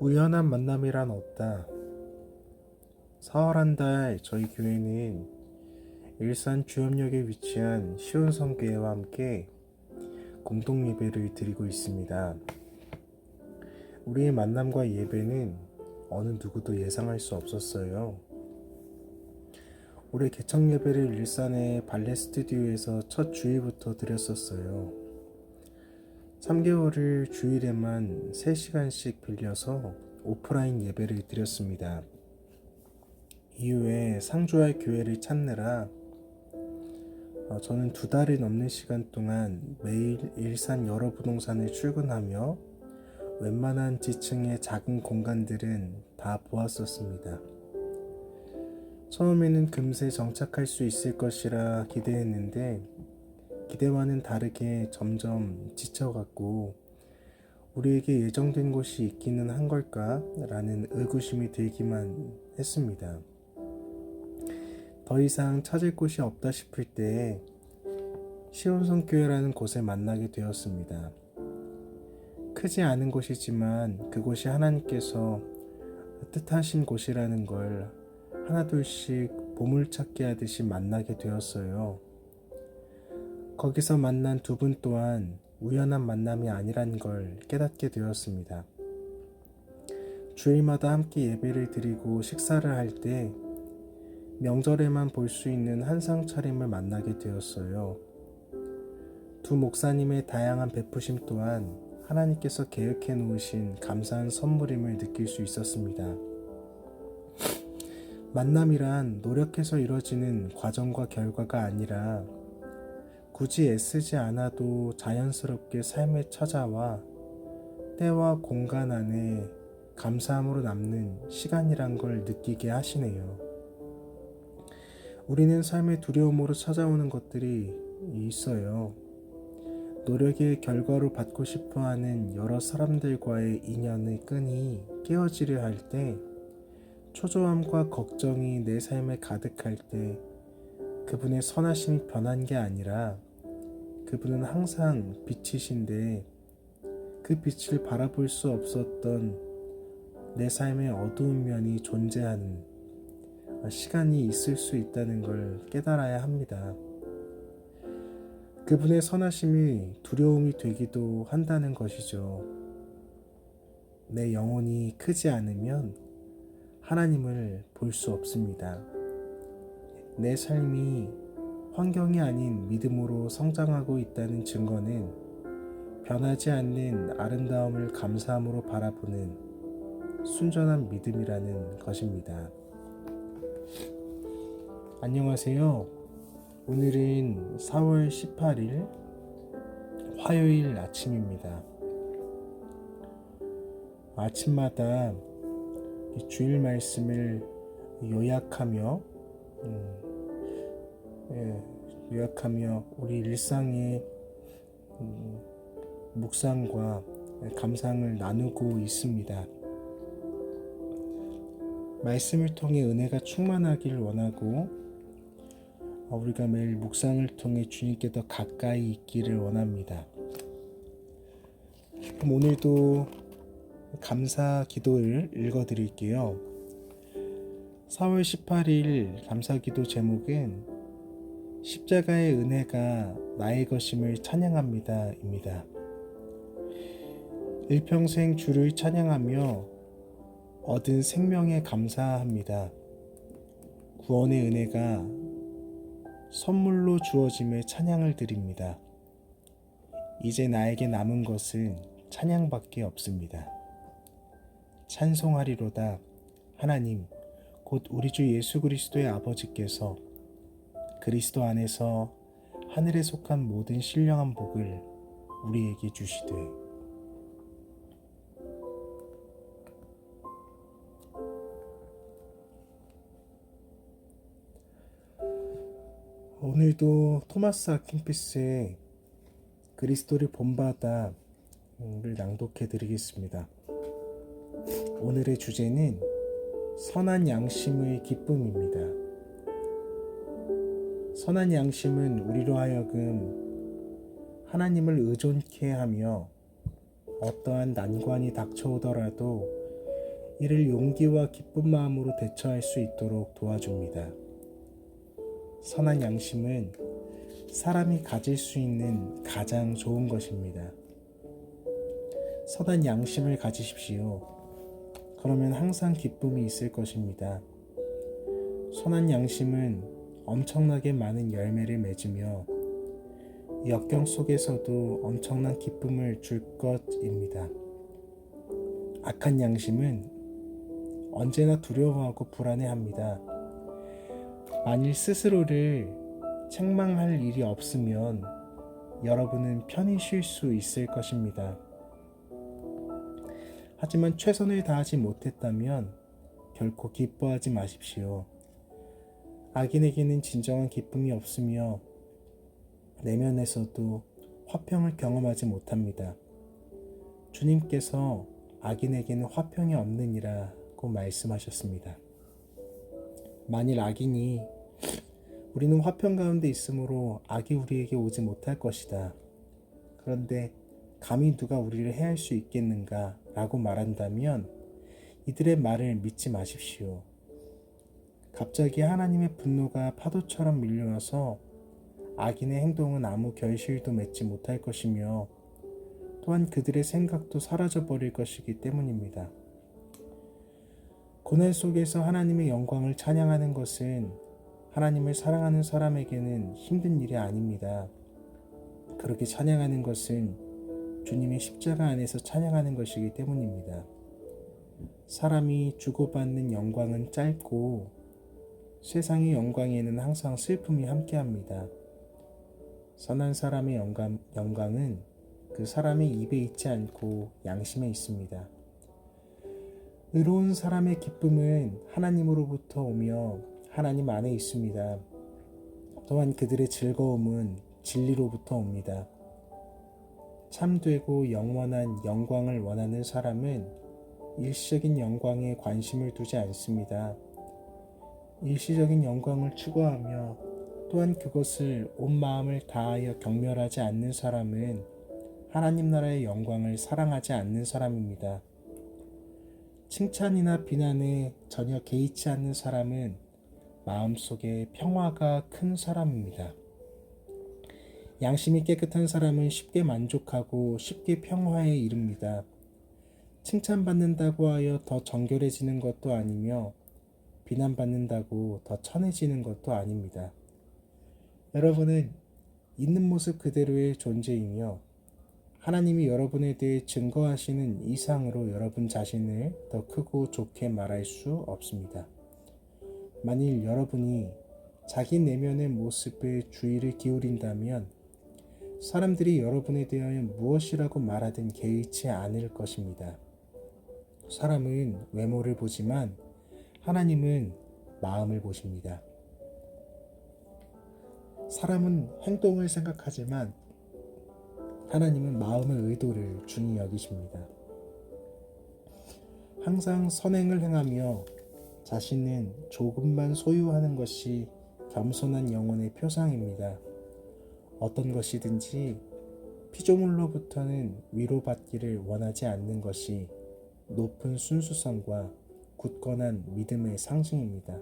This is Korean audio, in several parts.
우연한 만남이란 없다. 4월 한 달 저희 교회는 일산 주염역에 위치한 시온성교회와 함께 공동 예배를 드리고 있습니다. 우리의 만남과 예배는 어느 누구도 예상할 수 없었어요. 올해 개척 예배를 일산의 발레 스튜디오에서 첫 주일부터 드렸었어요. 3개월을 주일에만 3시간씩 빌려서 오프라인 예배를 드렸습니다. 이후에 상주할 교회를 찾느라 저는 2달이 넘는 시간 동안 매일 일산 여러 부동산을 출근하며 웬만한 지층의 작은 공간들은 다 보았었습니다. 처음에는 금세 정착할 수 있을 것이라 기대했는데 기대와는 다르게 점점 지쳐갔고 우리에게 예정된 곳이 있기는 한 걸까? 라는 의구심이 들기만 했습니다. 더 이상 찾을 곳이 없다 싶을 때 시온성교회라는 곳에 만나게 되었습니다. 크지 않은 곳이지만 그곳이 하나님께서 뜻하신 곳이라는 걸 하나둘씩 보물찾기 하듯이 만나게 되었어요. 거기서 만난 2분 또한 우연한 만남이 아니란 걸 깨닫게 되었습니다. 주일마다 함께 예배를 드리고 식사를 할 때 명절에만 볼 수 있는 한상 차림을 만나게 되었어요. 2 목사님의 다양한 베푸심 또한 하나님께서 계획해 놓으신 감사한 선물임을 느낄 수 있었습니다. 만남이란 노력해서 이루어지는 과정과 결과가 아니라 굳이 애쓰지 않아도 자연스럽게 삶에 찾아와 때와 공간 안에 감사함으로 남는 시간이란 걸 느끼게 하시네요. 우리는 삶의 두려움으로 찾아오는 것들이 있어요. 노력의 결과로 받고 싶어하는 여러 사람들과의 인연의 끈이 깨어지려 할 때, 초조함과 걱정이 내 삶에 가득할 때 그분의 선하심이 변한 게 아니라 그분은 항상 빛이신데 그 빛을 바라볼 수 없었던 내 삶의 어두운 면이 존재하는 시간이 있을 수 있다는 걸 깨달아야 합니다. 그분의 선하심이 두려움이 되기도 한다는 것이죠. 내 영혼이 크지 않으면 하나님을 볼 수 없습니다. 내 삶이 환경이 아닌 믿음으로 성장하고 있다는 증거는 변하지 않는 아름다움을 감사함으로 바라보는 순전한 믿음이라는 것입니다. 안녕하세요. 오늘은 4월 18일 화요일 아침입니다. 아침마다 주일 말씀을 요약하며 우리 일상의 묵상과 감상을 나누고 있습니다. 말씀을 통해 은혜가 충만하길 원하고 우리가 매일 묵상을 통해 주님께 더 가까이 있기를 원합니다. 그럼 오늘도 감사 기도를 읽어드릴게요. 4월 18일 감사 기도 제목은 십자가의 은혜가 나의 것임을 찬양합니다 입니다. 일평생 주를 찬양하며 얻은 생명에 감사합니다. 구원의 은혜가 선물로 주어짐에 찬양을 드립니다. 이제 나에게 남은 것은 찬양밖에 없습니다. 찬송하리로다. 하나님 곧 우리 주 예수 그리스도의 아버지께서 그리스도 안에서 하늘에 속한 모든 신령한 복을 우리에게 주시되 오늘도 토마스 아킨피스의 그리스도를 본받아를 낭독해 드리겠습니다. 오늘의 주제는 선한 양심의 기쁨입니다. 선한 양심은 우리로 하여금 하나님을 의존케 하며 어떠한 난관이 닥쳐오더라도 이를 용기와 기쁜 마음으로 대처할 수 있도록 도와줍니다. 선한 양심은 사람이 가질 수 있는 가장 좋은 것입니다. 선한 양심을 가지십시오. 그러면 항상 기쁨이 있을 것입니다. 선한 양심은 엄청나게 많은 열매를 맺으며 역경 속에서도 엄청난 기쁨을 줄 것입니다. 악한 양심은 언제나 두려워하고 불안해합니다. 만일 스스로를 책망할 일이 없으면 여러분은 편히 쉴 수 있을 것입니다. 하지만 최선을 다하지 못했다면 결코 기뻐하지 마십시오. 악인에게는 진정한 기쁨이 없으며 내면에서도 화평을 경험하지 못합니다. 주님께서 악인에게는 화평이 없느니라고 말씀하셨습니다. 만일 악인이 우리는 화평 가운데 있으므로 악이 우리에게 오지 못할 것이다. 그런데 감히 누가 우리를 해할 수 있겠는가? 라고 말한다면 이들의 말을 믿지 마십시오. 갑자기 하나님의 분노가 파도처럼 밀려와서 악인의 행동은 아무 결실도 맺지 못할 것이며 또한 그들의 생각도 사라져버릴 것이기 때문입니다. 고난 속에서 하나님의 영광을 찬양하는 것은 하나님을 사랑하는 사람에게는 힘든 일이 아닙니다. 그렇게 찬양하는 것은 주님의 십자가 안에서 찬양하는 것이기 때문입니다. 사람이 주고받는 영광은 짧고 세상의 영광에는 항상 슬픔이 함께합니다. 선한 사람의 영광은 그 사람의 입에 있지 않고 양심에 있습니다. 의로운 사람의 기쁨은 하나님으로부터 오며 하나님 안에 있습니다. 또한 그들의 즐거움은 진리로부터 옵니다. 참되고 영원한 영광을 원하는 사람은 일시적인 영광에 관심을 두지 않습니다. 일시적인 영광을 추구하며 또한 그것을 온 마음을 다하여 경멸하지 않는 사람은 하나님 나라의 영광을 사랑하지 않는 사람입니다. 칭찬이나 비난에 전혀 개의치 않는 사람은 마음속에 평화가 큰 사람입니다. 양심이 깨끗한 사람은 쉽게 만족하고 쉽게 평화에 이릅니다. 칭찬받는다고 하여 더 정결해지는 것도 아니며 비난받는다고 더 천해지는 것도 아닙니다. 여러분은 있는 모습 그대로의 존재이며 하나님이 여러분에 대해 증거하시는 이상으로 여러분 자신을 더 크고 좋게 말할 수 없습니다. 만일 여러분이 자기 내면의 모습에 주의를 기울인다면 사람들이 여러분에 대하여 무엇이라고 말하든 개의치 않을 것입니다. 사람은 외모를 보지만 하나님은 마음을 보십니다. 사람은 행동을 생각하지만 하나님은 마음의 의도를 중히 여기십니다. 항상 선행을 행하며 자신은 조금만 소유하는 것이 겸손한 영혼의 표상입니다. 어떤 것이든지 피조물로부터는 위로받기를 원하지 않는 것이 높은 순수성과 굳건한 믿음의 상징입니다.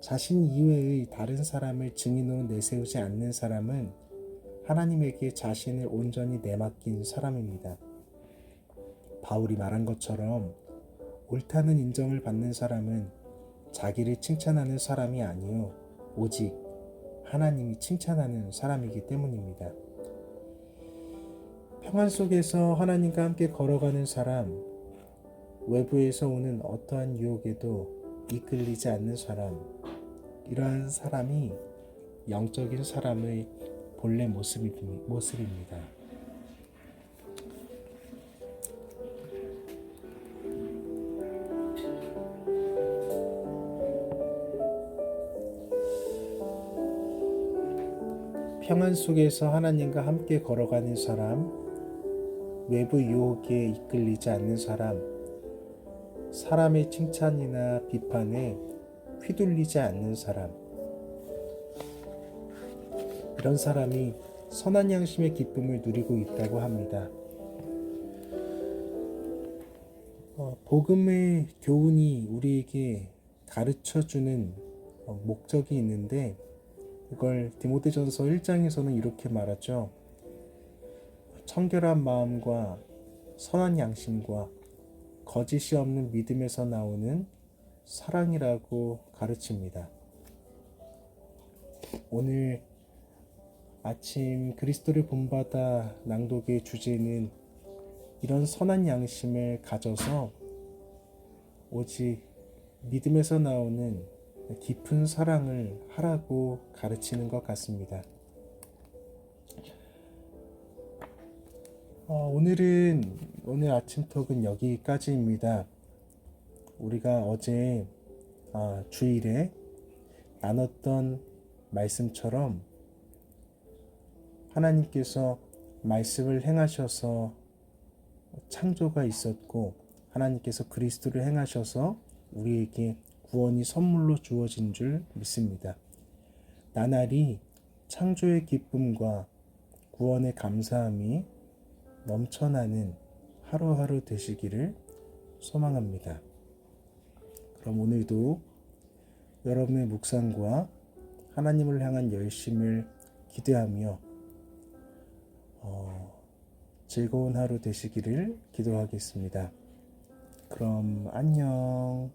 자신 이외의 다른 사람을 증인으로 내세우지 않는 사람은 하나님에게 자신을 온전히 내맡긴 사람입니다. 바울이 말한 것처럼 옳다는 인정을 받는 사람은 자기를 칭찬하는 사람이 아니요 오직 하나님이 칭찬하는 사람이기 때문입니다. 평안 속에서 하나님과 함께 걸어가는 사람, 외부에서 오는 어떠한 유혹에도 이끌리지 않는 사람, 이러한 사람이 영적인 사람의 본래 모습입니다. 평안 속에서 하나님과 함께 걸어가는 사람, 외부 유혹에 이끌리지 않는 사람, 사람의 칭찬이나 비판에 휘둘리지 않는 사람, 이런 사람이 선한 양심의 기쁨을 누리고 있다고 합니다. 복음의 교훈이 우리에게 가르쳐주는 목적이 있는데, 그걸 디모데전서 1장에서는 이렇게 말하죠. 청결한 마음과 선한 양심과 거짓이 없는 믿음에서 나오는 사랑이라고 가르칩니다. 오늘 아침 그리스도를 본받아 낭독의 주제는 이런 선한 양심을 가져서 오직 믿음에서 나오는 깊은 사랑을 하라고 가르치는 것 같습니다. 오늘 아침 톡은 여기까지입니다. 우리가 어제 주일에 나눴던 말씀처럼 하나님께서 말씀을 행하셔서 창조가 있었고, 하나님께서 그리스도를 행하셔서 우리에게 구원이 선물로 주어진 줄 믿습니다. 나날이 창조의 기쁨과 구원의 감사함이 넘쳐나는 하루하루 되시기를 소망합니다. 그럼 오늘도 여러분의 묵상과 하나님을 향한 열심을 기대하며 즐거운 하루 되시기를 기도하겠습니다. 그럼 안녕.